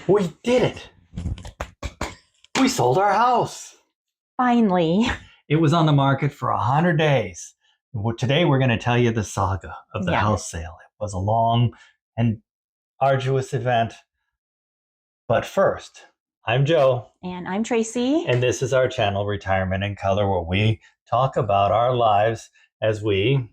We did it. We sold our house. Finally. It was on the market for 100 days. Today, we're going to tell you the saga of the Yeah. house sale. It was a long and arduous event. But first, I'm Joe. And I'm Tracy. And this is our channel, Retirement in Color, where we talk about our lives as we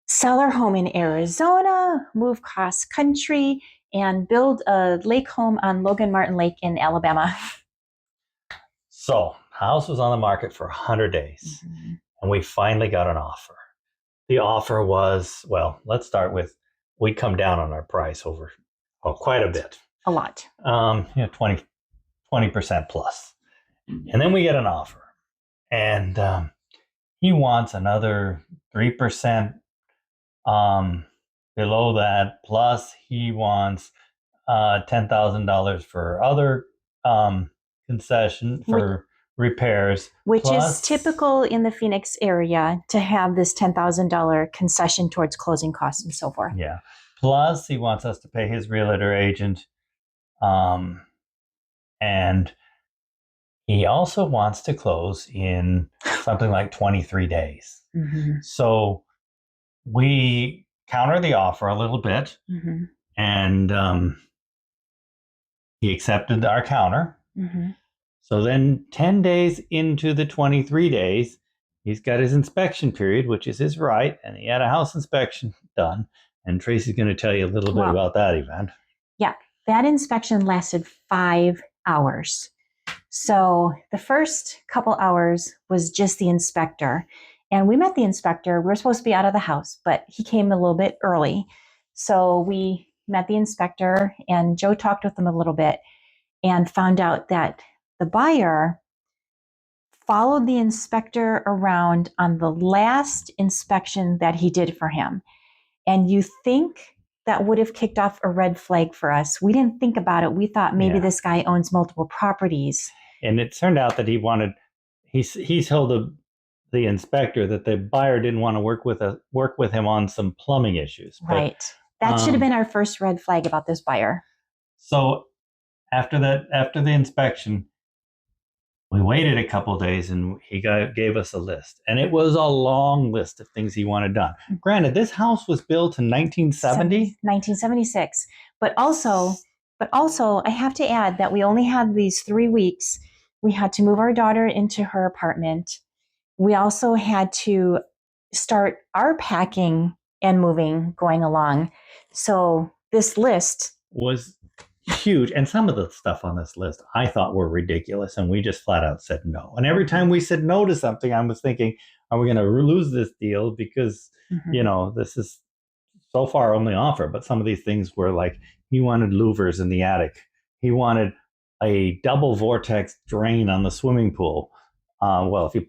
sell our home in Arizona, move cross country, and build a lake home on Logan Martin Lake in Alabama. So, house was on the market for 100 days, and we finally got an offer. The offer was, well, let's start with, we come down on our price over quite a bit. A lot. 20% plus. And then we get an offer, and he wants another 3% below that, plus he wants $10,000 for other concession for repairs. Which plus, is typical in the Phoenix area to have this $10,000 concession towards closing costs and so forth. Yeah. Plus he wants us to pay his realtor agent. And he also wants to close in something like 23 days. So we counter the offer a little bit, and he accepted our counter. So then 10 days into the 23 days, he's got his inspection period, which is his right, and he had a house inspection done. And Tracy's going to tell you a little bit about that event. Yeah, that inspection lasted 5 hours. So the first couple hours was just the inspector. And we met the inspector. We were supposed to be out of the house, but he came a little bit early. So we met the inspector, and Joe talked with him a little bit and found out that the buyer followed the inspector around on the last inspection that he did for him. And you think that would have kicked off a red flag for us. We didn't think about it. We thought maybe this guy owns multiple properties. And it turned out that he told the inspector that the buyer didn't want to work with him on some plumbing issues. Right. That should have been our first red flag about this buyer. So after the inspection, we waited a couple of days, and he gave us a list. And it was a long list of things he wanted done. Granted, this house was built in 1970? 1976. But also, I have to add that we only had these 3 weeks. We had to move our daughter into her apartment. We also had to start our packing and moving going along. So this list was huge. And some of the stuff on this list I thought were ridiculous, and we just flat out said no. And every time we said no to something, I was thinking, are we going to lose this deal? Because, this is so far only offer. But some of these things were like, he wanted louvers in the attic. He wanted a double vortex drain on the swimming pool. Well, if you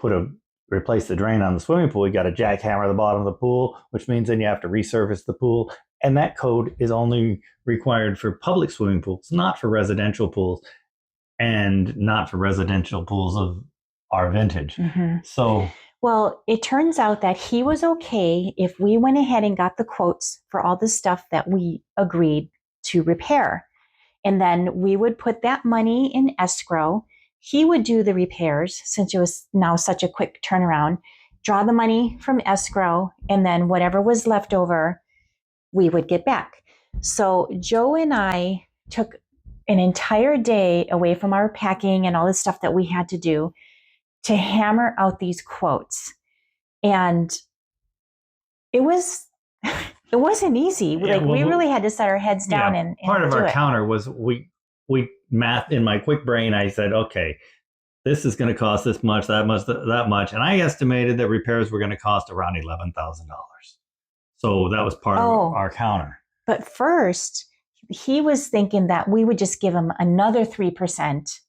replace the drain on the swimming pool, you got to jackhammer the bottom of the pool, which means then you have to resurface the pool. And that code is only required for public swimming pools, not for residential pools, and not for residential pools of our vintage. So, well, it turns out that he was okay if we went ahead and got the quotes for all the stuff that we agreed to repair. And then we would put that money in escrow. He would do the repairs, since it was now such a quick turnaround, draw the money from escrow, and then whatever was left over, we would get back. So Joe and I took an entire day away from our packing and all the stuff that we had to do to hammer out these quotes. And it wasn't easy. We really had to set our heads down and part of do our it. counter was we math in my quick brain. I said, okay, this is going to cost this much, that much. And I estimated that repairs were going to cost around $11,000. So that was part of our counter. But first, he was thinking that we would just give him another 3%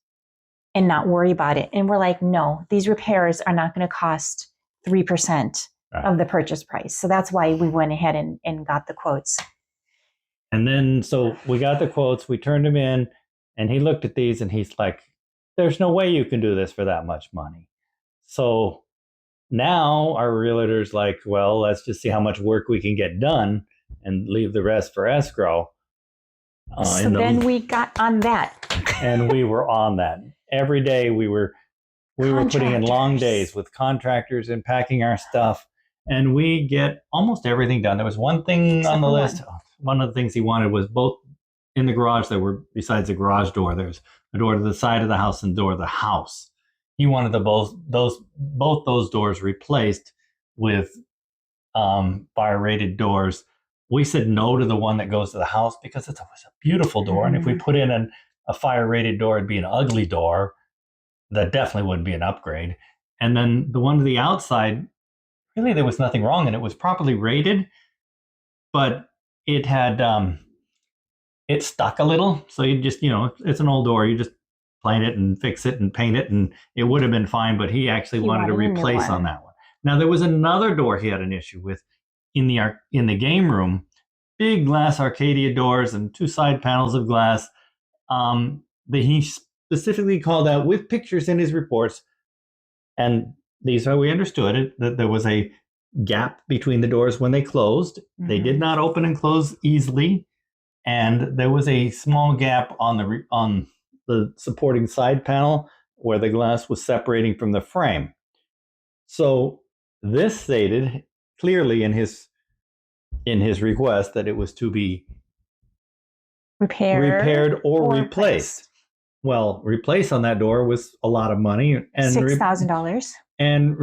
and not worry about it. And we're like, no, these repairs are not going to cost 3% of the purchase price. So that's why we went ahead and got the quotes. And then, so we got the quotes, we turned them in, and he looked at these and he's like, there's no way you can do this for that much money. So now our realtor's like, well, let's just see how much work we can get done and leave the rest for escrow. So then we got on that. And we were on that. Every day we were putting in long days with contractors and packing our stuff. And we get almost everything done. There was one thing Except on the for list. One of the things he wanted was both in the garage. There were, besides the garage door, there's a door to the side of the house and door of the house. He wanted both those doors replaced with fire rated doors. We said no to the one that goes to the house because it was a beautiful door. And if we put in a fire rated door, it'd be an ugly door. That definitely would be an upgrade. And then the one to the outside, really there was nothing wrong, and it was properly rated, but it had it stuck a little. So you just, it's an old door. You just plane it and fix it and paint it, and it would have been fine. But he actually wanted to replace on that one. Now there was another door he had an issue with in the game room. Big glass Arcadia doors and 2 side panels of glass. He specifically called out with pictures in his reports, and these are, we understood it, that there was a gap between the doors when they closed. They did not open and close easily, and there was a small gap on the supporting side panel where the glass was separating from the frame. So this stated clearly in his request that it was to be repaired or replaced. Well, replace on that door was a lot of money, and $6,000. And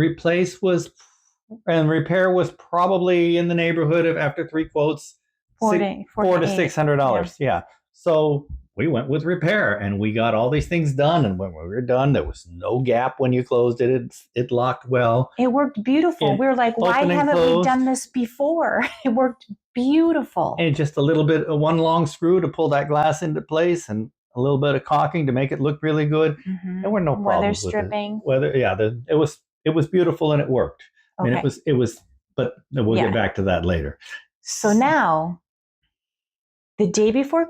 repair was probably in the neighborhood of, after 3 quotes, $400 to $600. Yeah. So we went with repair, and we got all these things done. And when we were done, there was no gap when you closed it. It locked well. It worked beautiful. We were like, why haven't we done this before? It worked beautiful. And just a little bit of one long screw to pull that glass into place, and a little bit of caulking to make it look really good. There were no problems with stripping. It was beautiful, and it worked. Okay. I mean, it was, but we'll get back to that later. So now, the day before,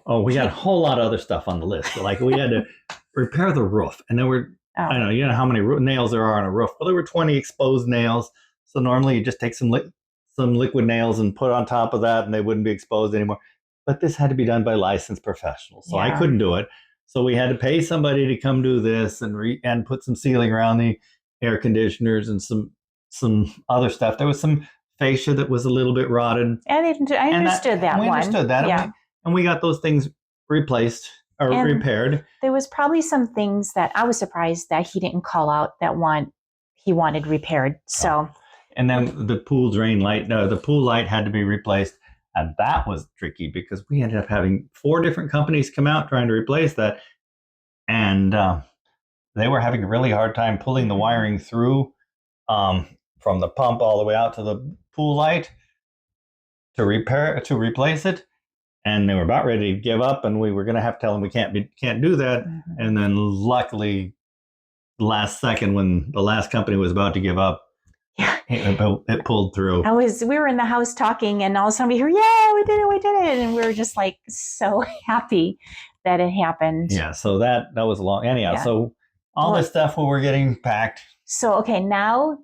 we had a whole lot of other stuff on the list. Like we had to repair the roof, and there were, I don't know, you know how many nails there are on a roof. Well, there were 20 exposed nails. So normally you just take some liquid nails and put on top of that, and they wouldn't be exposed anymore. But this had to be done by licensed professionals, so I couldn't do it. So we had to pay somebody to come do this and put some sealing around the air conditioners and some other stuff. There was some fascia that was a little bit rotted. I understood that one. We understood that. Yeah. And we got those things replaced or repaired. There was probably some things that I was surprised that he didn't call out he wanted repaired. So. And then the pool drain light, the pool light had to be replaced. And that was tricky because we ended up having 4 different companies come out trying to replace that. And they were having a really hard time pulling the wiring through from the pump all the way out to the pool light to replace it. And they were about ready to give up, and we were going to have to tell them we can't do that. And then luckily, last second, when the last company was about to give up, it pulled through. We were in the house talking, and all of a sudden we heard, "Yeah, we did it!" And we were just like so happy that it happened. Yeah. So that was long. Anyhow, so all this stuff we're getting packed. So okay, now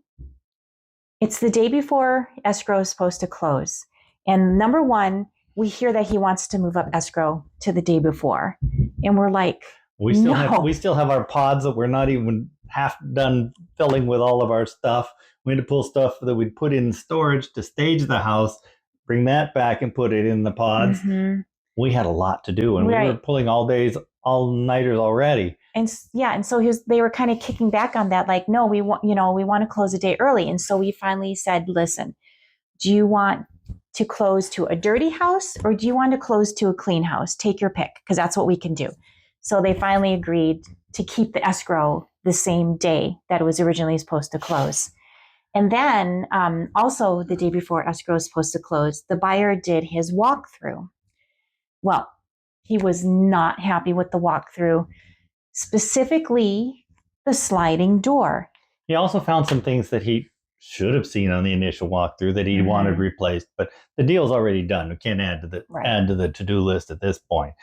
it's the day before escrow is supposed to close, and number one, we hear that he wants to move up escrow to the day before, and we're like, we still have our pods that we're not even half done filling with all of our stuff. We had to pull stuff that we'd put in storage to stage the house, bring that back and put it in the pods. We had a lot to do, and we were pulling all-nighters already. And so they were kind of kicking back on that, like, no, we want to close a day early. And so we finally said, listen, do you want to close to a dirty house, or do you want to close to a clean house? Take your pick, because that's what we can do. So they finally agreed to keep the escrow the same day that it was originally supposed to close. And then also the day before escrow was supposed to close, the buyer did his walkthrough. Well, he was not happy with the walkthrough, specifically the sliding door. He also found some things that he should have seen on the initial walkthrough that he wanted replaced, but the deal's already done. We can't add to the to-do list at this point.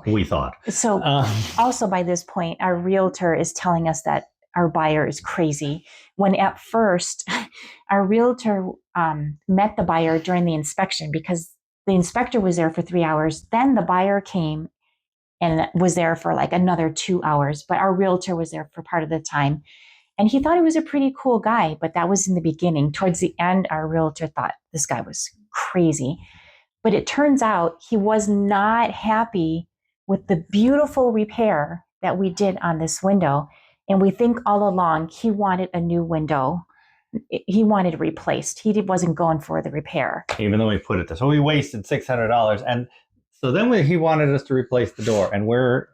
We thought. So also by this point, our realtor is telling us that our buyer is crazy, when at first our realtor met the buyer during the inspection, because the inspector was there for 3 hours. Then the buyer came and was there for like another 2 hours. But our realtor was there for part of the time. And he thought he was a pretty cool guy, but that was in the beginning. Towards the end, our realtor thought this guy was crazy. But it turns out he was not happy with the beautiful repair that we did on this window. And we think all along he wanted a new window. He wanted it replaced. He wasn't going for the repair. Even though we put it there. So we wasted $600. And so then he wanted us to replace the door. And we're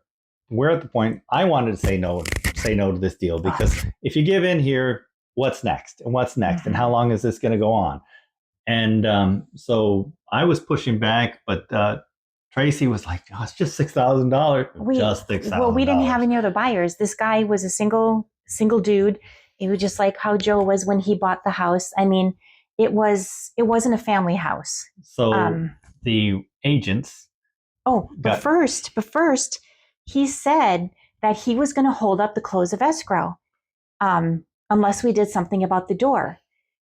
at the point I wanted to say no to this deal, because if you give in here, what's next? And what's next? And how long is this going to go on? And so I was pushing back, but Tracy was like, oh, it's just $6,000. Just $6,000. Well, we didn't have any other buyers. This guy was a single dude. It was just like how Joe was when he bought the house. I mean, it wasn't a family house. So the agents. But first, he said that he was going to hold up the close of escrow unless we did something about the door.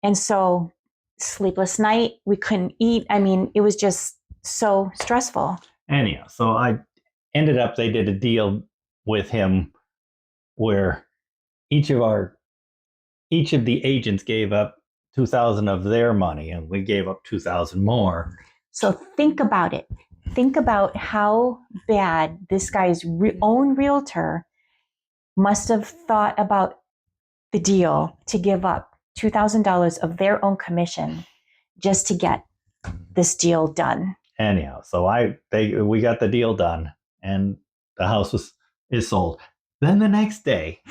And so sleepless night, we couldn't eat. I mean, it was just so stressful. Anyhow, so I ended up, they did a deal with him where each of the agents gave up $2,000 of their money, and we gave up $2,000 more. So think about it. Think about how bad this guy's own realtor must have thought about the deal to give up $2,000 of their own commission just to get this deal done. Anyhow, so we got the deal done, and the house is sold. Then the next day,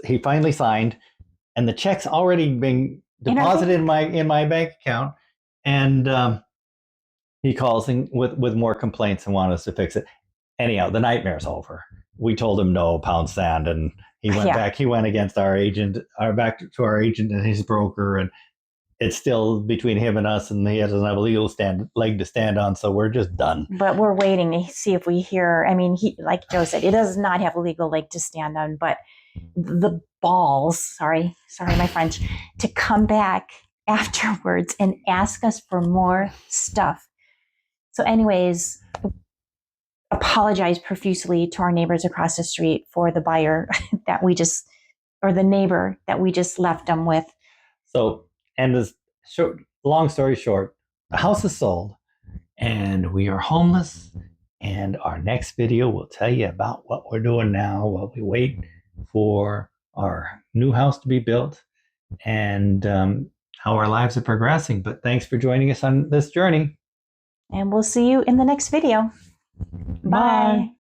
he finally signed, and the check's already been deposited in my bank account, and he calls with more complaints and wanted us to fix it. Anyhow, the nightmare's over. We told him no, pound sand, and he went back. He went against our agent, back to our agent and his broker, and it's still between him and us, and he doesn't have a legal leg to stand on, so we're just done. But we're waiting to see if we hear. I mean, like Joe said, it does not have a legal leg to stand on, but the balls, sorry my French, to come back afterwards and ask us for more stuff. So anyways, apologize profusely to our neighbors across the street for the buyer the neighbor that we just left them with. So, and long story short, the house is sold and we are homeless. And our next video will tell you about what we're doing now while we wait for our new house to be built, and how our lives are progressing. But thanks for joining us on this journey. And we'll see you in the next video. Bye.